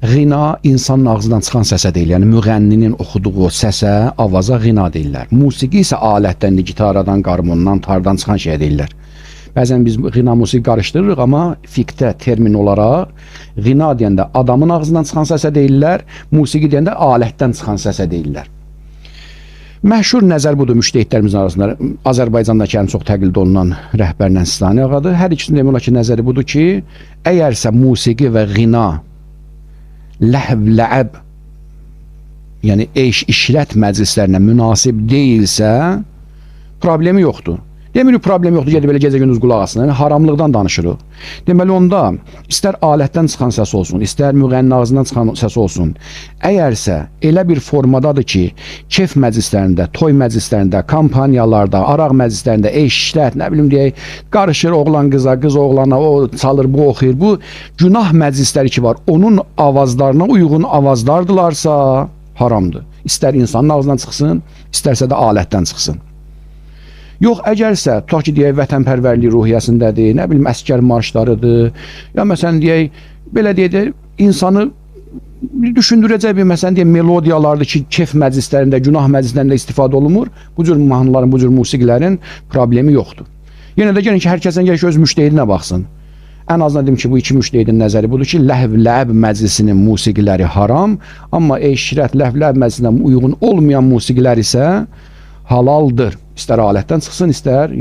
Ğina insanın ağzından çıxan səsə deyil. Yəni müğənninin oxuduğu səsə, avaza ğina deyirlər. Musiqi isə alətdən, gitaradan, qarmondan, tardan çıxan şeyə deyirlər. Bəzən biz ğina musiqi qarışdırırıq, amma fiqdə termin olaraq ğina deyəndə adamın ağzından çıxan səsə deyirlər, musiqi deyəndə alətdən çıxan səsə deyirlər. Məşhur nəzər budur müştəhidlərimizin arasında. Azərbaycandakı ən çox təqlid olunan rəhbər Nəsistani ağadır. Hər ikisinin demək olar ki, nəzəri budur ki, əgərsə musiqi və ğina ləhv, ləəb, yəni işrət məclislərinə münasib deyilsə, problemi yoxdur. Demirik, problem yoxdur, gedib belə gecə-gündüz qulaq asın. Yəni, haramlıqdan danışırıq. Deməli, onda istər alətdən çıxan səs olsun, istər müğənninin ağzından çıxan səs olsun. Əgərsə elə bir formadadır ki, kef məclislərində, toy məclislərində, kampaniyalarda, araq məclislərində, işlət, nə bilim deyək, qarışır oğlan qıza, qız oğlana, o çalır, bu oxuyur. Bu günah məclisləri ki var, onun avazlarına uyğun avazlardılarsa haramdır. İstər insanın ağzından çıxsın, istərsə də alətdən çıxsın. Yox, əgərsə, tutaq ki, deyək, vətənpərvərlik ruhiyyəsindədir, nə bilim, əsgər marşlarıdır, ya məsələn, deyək, belə deyək, insanı düşündürəcək bir, məsələn, deyək, melodiyalardır ki, kef məclislərində, günah məclislərində istifadə olunmur, bu cür mahnıların, bu cür musiqilərin problemi yoxdur. Yenə də gəlin ki, hər kəsən gəlin ki, öz müştəhidinə baxsın. Ən azından dedim ki, bu iki müştəhidin nəzəri budur ki, ləhv, ləəb məclisinin musiqiləri haram, amma eşrət, ləhv, ləəb məclisinə uyğun olmayan musiqilər isə halaldır. İstər alətdən çıxsın, istər